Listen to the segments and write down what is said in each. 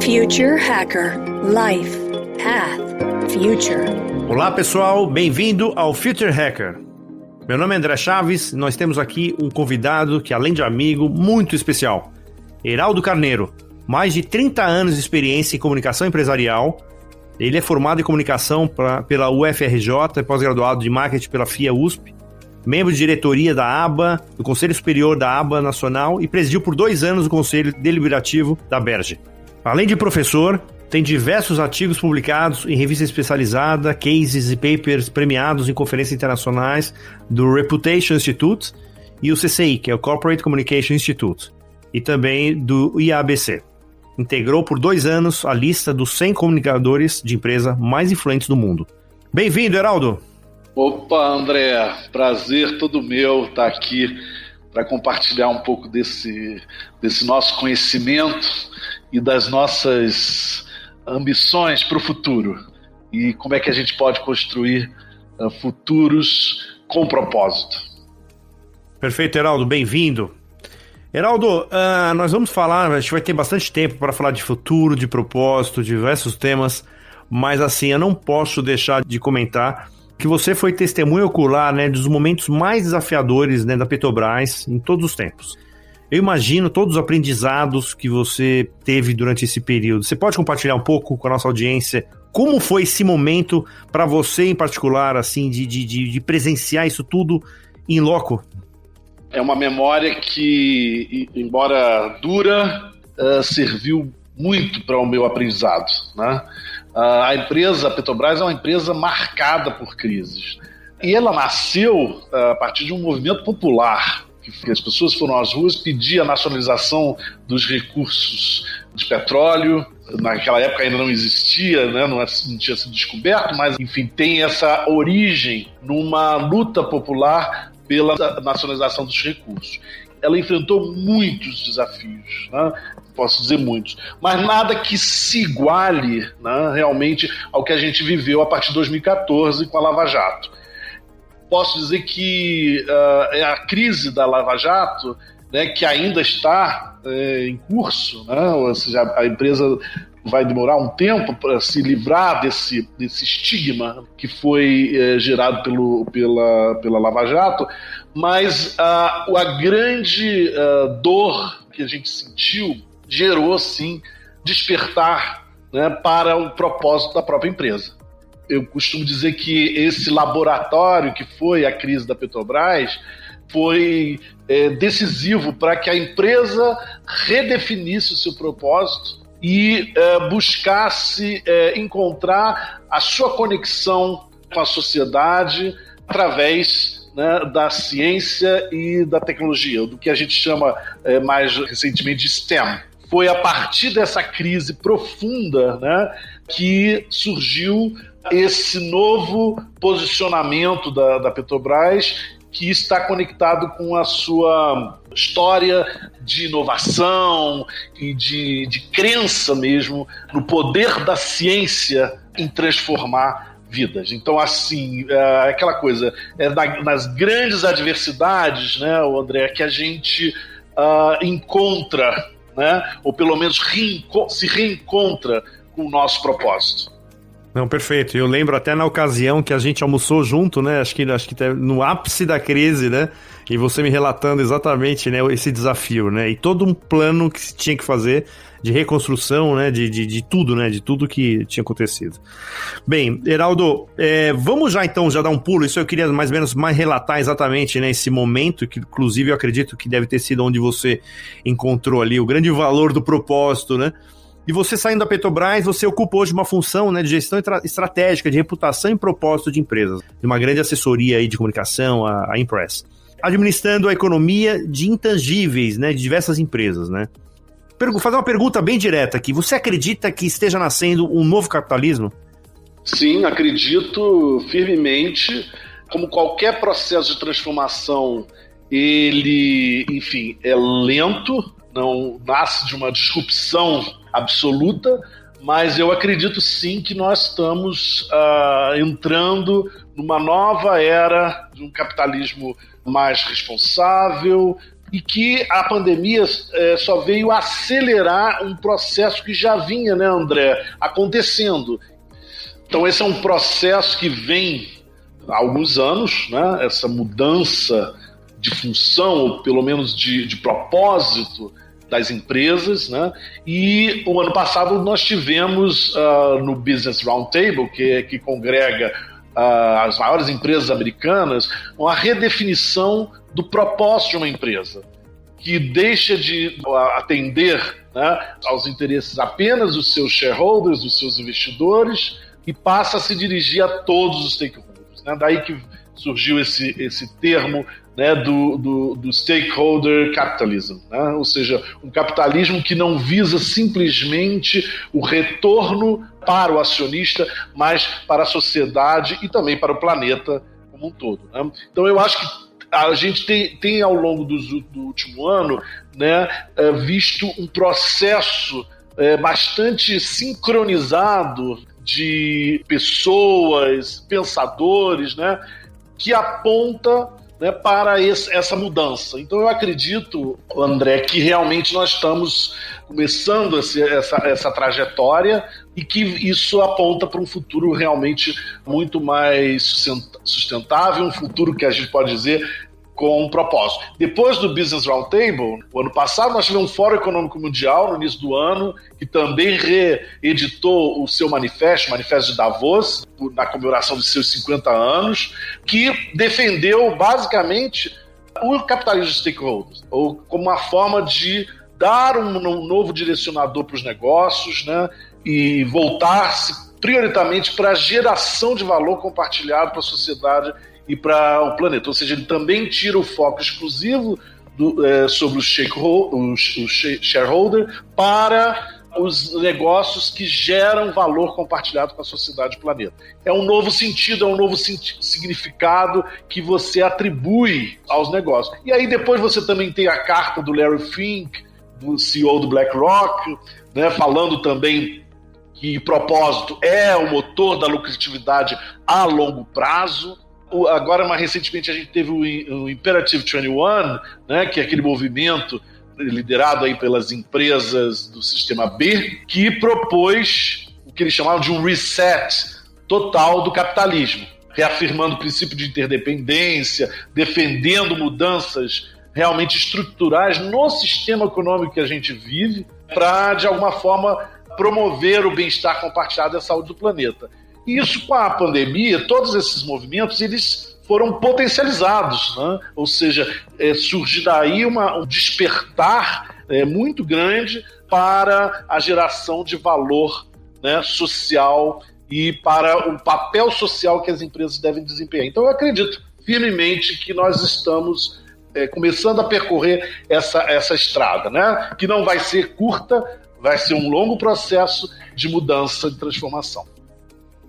Future Hacker Life Path Future. Olá pessoal, bem-vindo ao Future Hacker. Meu nome é André Chaves e nós temos aqui um convidado que, além de amigo, muito especial. Heraldo Carneiro, mais de 30 anos de experiência em comunicação empresarial. Ele é formado em comunicação pela UFRJ, pós-graduado de marketing pela FIA-USP, membro de diretoria da ABA, do Conselho Superior da ABA Nacional e presidiu por 2 anos o Conselho Deliberativo da Berge. Além de professor, tem diversos artigos publicados em revista especializada, cases e papers premiados em conferências internacionais do Reputation Institute e o CCI, que é o Corporate Communication Institute, e também do IABC. Integrou por 2 anos a lista dos 100 comunicadores de empresa mais influentes do mundo. Bem-vindo, Heraldo! Opa, André, prazer todo meu estar aqui para compartilhar um pouco desse nosso conhecimento e das nossas ambições para o futuro. E como é que a gente pode construir futuros com propósito. Perfeito, Heraldo, bem-vindo. Heraldo, nós vamos falar, a gente vai ter bastante tempo para falar de futuro, de propósito, diversos temas, mas assim, eu não posso deixar de comentar que você foi testemunha ocular, né, dos momentos mais desafiadores, né, da Petrobras em todos os tempos. Eu imagino todos os aprendizados que você teve durante esse período. Você pode compartilhar um pouco com a nossa audiência como foi esse momento para você em particular, assim, de presenciar isso tudo in loco? É uma memória que, embora dura, serviu muito para o meu aprendizado, né? A Petrobras é uma empresa marcada por crises. E ela nasceu a partir de um movimento popular, que as pessoas foram às ruas pedir a nacionalização dos recursos de petróleo. Naquela época ainda não existia, né? Não tinha sido descoberto, mas enfim, tem essa origem numa luta popular pela nacionalização dos recursos. Ela enfrentou muitos desafios, né? Posso dizer muitos, mas nada que se iguale, né, realmente ao que a gente viveu a partir de 2014 com a Lava Jato. Posso dizer que a crise da Lava Jato, né, que ainda está em curso, né, ou seja, a empresa vai demorar um tempo para se livrar desse estigma que foi gerado pela Lava Jato, mas a grande dor que a gente sentiu gerou, sim, despertar, né, para o propósito da própria empresa. Eu costumo dizer que esse laboratório que foi a crise da Petrobras foi decisivo para que a empresa redefinisse o seu propósito e buscasse encontrar a sua conexão com a sociedade através, né, da ciência e da tecnologia, do que a gente chama mais recentemente de STEM. Foi a partir dessa crise profunda, né, que surgiu esse novo posicionamento da Petrobras, que está conectado com a sua história de inovação e de crença mesmo no poder da ciência em transformar vidas. Então, assim, aquela coisa, nas grandes adversidades, né, André, que a gente encontra, né, ou pelo menos se reencontra com o nosso propósito. Não, perfeito. Eu lembro até na ocasião que a gente almoçou junto, né? Acho que no ápice da crise, né? E você me relatando exatamente, né, esse desafio, né? E todo um plano que se tinha que fazer de reconstrução, né? De tudo, né? De tudo que tinha acontecido. Bem, Heraldo, vamos já então dar um pulo. Isso eu queria mais ou menos relatar exatamente, né, esse momento, que inclusive eu acredito que deve ter sido onde você encontrou ali o grande valor do propósito, né? E você saindo da Petrobras, você ocupa hoje uma função, né, de gestão estratégica, de reputação e propósito de empresas, de uma grande assessoria aí de comunicação, a Impress, administrando a economia de intangíveis, né, de diversas empresas, né. Fazer uma pergunta bem direta aqui. Você acredita que esteja nascendo um novo capitalismo? Sim, acredito firmemente. Como qualquer processo de transformação, ele, enfim, é lento, não nasce de uma disrupção absoluta, mas eu acredito sim que nós estamos entrando numa nova era de um capitalismo mais responsável e que a pandemia só veio acelerar um processo que já vinha, né, André, acontecendo. Então esse é um processo que vem há alguns anos, né, essa mudança de função, ou pelo menos de propósito das empresas, né? E o ano passado nós tivemos no Business Roundtable, que congrega as maiores empresas americanas, uma redefinição do propósito de uma empresa, que deixa de atender, né, aos interesses apenas dos seus shareholders, dos seus investidores, e passa a se dirigir a todos os stakeholders, né? Daí que surgiu esse termo, né, do stakeholder capitalism, né? Ou seja, um capitalismo que não visa simplesmente o retorno para o acionista, mas para a sociedade e também para o planeta como um todo, né? Então eu acho que a gente tem ao longo do último ano, né, visto um processo bastante sincronizado de pessoas, pensadores, né, que aponta, né, para essa mudança. Então eu acredito, André, que realmente nós estamos começando essa trajetória e que isso aponta para um futuro realmente muito mais sustentável, um futuro que a gente pode dizer com um propósito. Depois do Business Roundtable, o ano passado, nós tivemos um Fórum Econômico Mundial no início do ano, que também reeditou o seu manifesto, o Manifesto de Davos, na comemoração dos seus 50 anos, que defendeu basicamente o capitalismo de stakeholders, ou como uma forma de dar um novo direcionador para os negócios, né, e voltar-se prioritariamente para a geração de valor compartilhado para a sociedade e para o planeta. Ou seja, ele também tira o foco exclusivo sobre o shareholder para os negócios que geram valor compartilhado com a sociedade e o planeta. É um novo sentido, é um novo significado que você atribui aos negócios. E aí depois você também tem a carta do Larry Fink, do CEO do BlackRock, né, falando também que propósito é o motor da lucratividade a longo prazo. Agora, mais recentemente, a gente teve o Imperative 21, né, que é aquele movimento liderado aí pelas empresas do sistema B, que propôs o que eles chamavam de um reset total do capitalismo, reafirmando o princípio de interdependência, defendendo mudanças realmente estruturais no sistema econômico que a gente vive, para, de alguma forma, promover o bem-estar compartilhado e a saúde do planeta. E isso, com a pandemia, todos esses movimentos, eles foram potencializados, né? Ou seja, surge daí um despertar muito grande para a geração de valor, né, social e para o papel social que as empresas devem desempenhar. Então eu acredito firmemente que nós estamos começando a percorrer essa estrada, né? Que não vai ser curta, vai ser um longo processo de mudança, de transformação.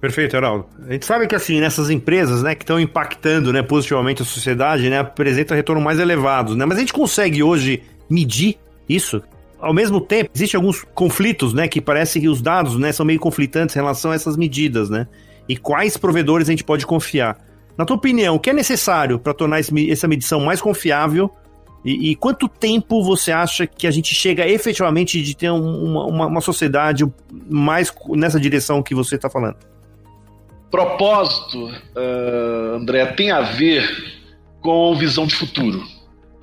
Perfeito, Heraldo. A gente sabe que assim, nessas empresas, né, que estão impactando, né, positivamente a sociedade, né, apresentam retorno mais elevados, né? Mas a gente consegue hoje medir isso? Ao mesmo tempo, existem alguns conflitos, né, que parece que os dados, né, são meio conflitantes em relação a essas medidas, né? E quais provedores a gente pode confiar? Na tua opinião, o que é necessário para tornar essa medição mais confiável? E quanto tempo você acha que a gente chega efetivamente de ter uma sociedade mais nessa direção que você está falando? Propósito, André, tem a ver com visão de futuro.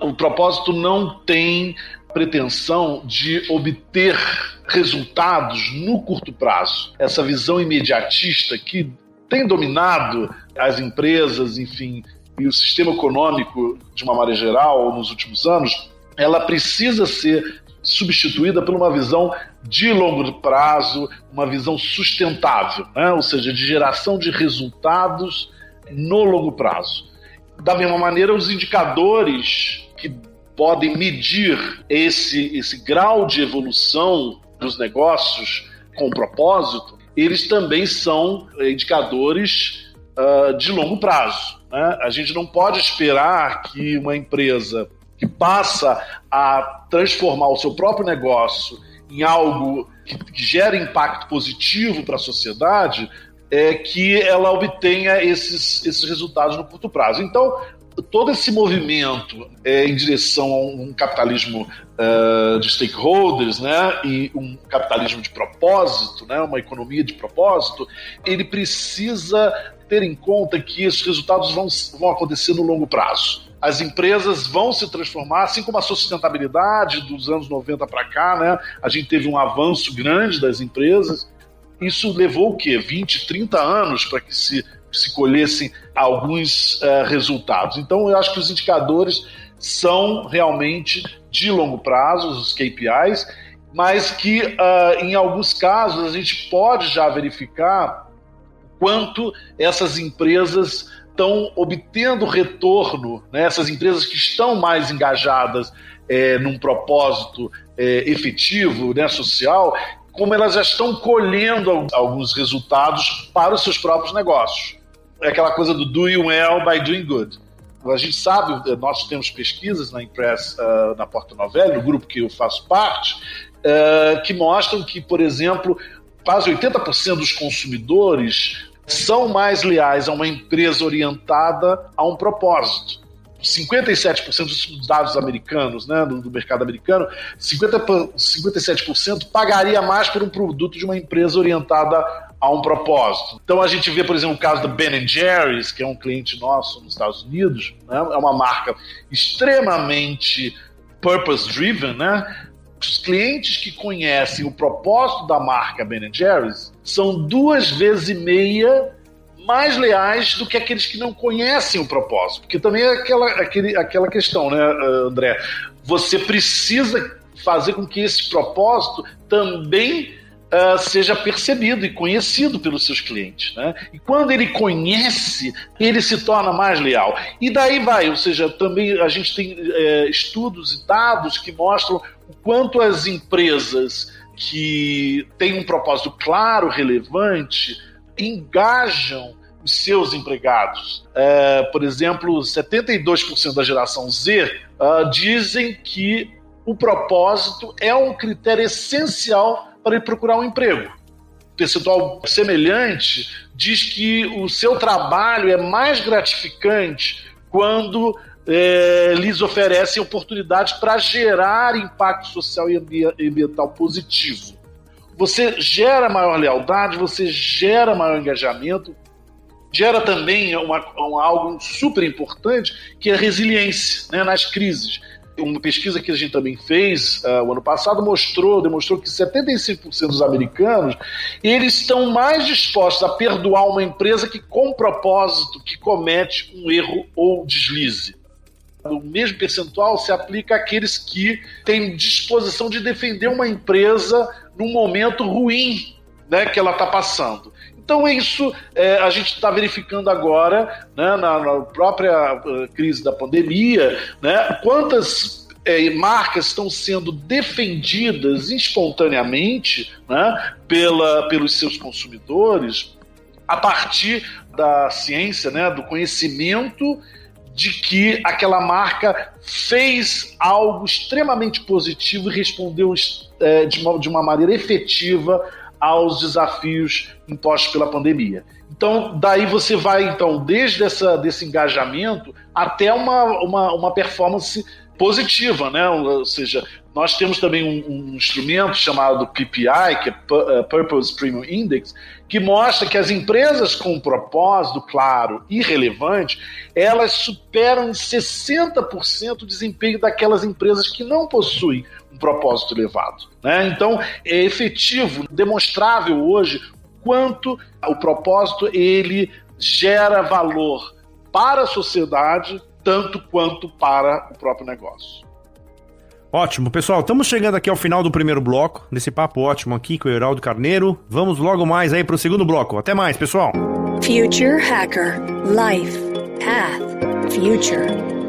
O propósito não tem pretensão de obter resultados no curto prazo. Essa visão imediatista que tem dominado as empresas, enfim, e o sistema econômico de uma maneira geral nos últimos anos, ela precisa ser substituída por uma visão de longo prazo, uma visão sustentável, né? Ou seja, de geração de resultados no longo prazo. Da mesma maneira, os indicadores que podem medir esse grau de evolução dos negócios com propósito, eles também são indicadores de longo prazo, né? A gente não pode esperar que uma empresa que passa a transformar o seu próprio negócio em algo que gera impacto positivo para a sociedade, que ela obtenha esses resultados no curto prazo. Então, todo esse movimento em direção a um capitalismo de stakeholders, né, e um capitalismo de propósito, né, uma economia de propósito, ele precisa ter em conta que esses resultados vão acontecer no longo prazo. As empresas vão se transformar, assim como a sustentabilidade dos anos 90 para cá, né, a gente teve um avanço grande das empresas. Isso levou o quê? 20, 30 anos para que se colhessem alguns resultados. Então, eu acho que os indicadores são realmente de longo prazo, os KPIs, mas que, em alguns casos, a gente pode já verificar quanto essas empresas estão obtendo retorno, né? Essas empresas que estão mais engajadas num propósito efetivo, né, social, como elas já estão colhendo alguns resultados para os seus próprios negócios. É aquela coisa do doing well by doing good. A gente sabe, nós temos pesquisas na Impress, na Porta Novelli, no grupo que eu faço parte, que mostram que, por exemplo, quase 80% dos consumidores são mais leais a uma empresa orientada a um propósito. 57% dos dados americanos, né, do mercado americano, 57% pagaria mais por um produto de uma empresa orientada a um propósito. Então a gente vê, por exemplo, o caso da Ben & Jerry's, que é um cliente nosso nos Estados Unidos, né, é uma marca extremamente purpose-driven, né? Os clientes que conhecem o propósito da marca Ben & Jerry's são 2,5 vezes mais leais do que aqueles que não conhecem o propósito. Porque também é aquela questão, né, André? Você precisa fazer com que esse propósito também seja percebido e conhecido pelos seus clientes, né? E quando ele conhece, ele se torna mais leal. E daí vai, ou seja, também a gente tem estudos e dados que mostram o quanto as empresas que têm um propósito claro, relevante, engajam os seus empregados. Por exemplo, 72% da geração Z dizem que o propósito é um critério essencial para ele procurar um emprego. O percentual semelhante diz que o seu trabalho é mais gratificante quando lhes oferecem oportunidades para gerar impacto social e ambiental positivo. Você gera maior lealdade, você gera maior engajamento, gera também algo super importante, que é a resiliência, né, nas crises. Uma pesquisa que a gente também fez o ano passado demonstrou que 75% dos americanos eles estão mais dispostos a perdoar uma empresa que, com propósito, que comete um erro ou deslize. O mesmo percentual se aplica àqueles que têm disposição de defender uma empresa num momento ruim, né, que ela está passando. Então isso a gente está verificando agora, né, na própria crise da pandemia, né, quantas marcas estão sendo defendidas espontaneamente, né, pelos seus consumidores a partir da ciência, né, do conhecimento de que aquela marca fez algo extremamente positivo e respondeu de uma maneira efetiva aos desafios impostos pela pandemia. Então, daí você vai, desde desse engajamento até uma performance positiva, né? Ou seja, nós temos também um instrumento chamado PPI, que é Purpose Premium Index, que mostra que as empresas com um propósito claro e relevante, elas superam em 60% o desempenho daquelas empresas que não possuem um propósito elevado, né? Então, é efetivo, demonstrável hoje, quanto o propósito ele gera valor para a sociedade, tanto quanto para o próprio negócio. Ótimo, pessoal, estamos chegando aqui ao final do primeiro bloco, desse papo ótimo aqui com o Heraldo Carneiro. Vamos logo mais aí para o segundo bloco. Até mais, pessoal! Future Hacker. Life. Path. Future.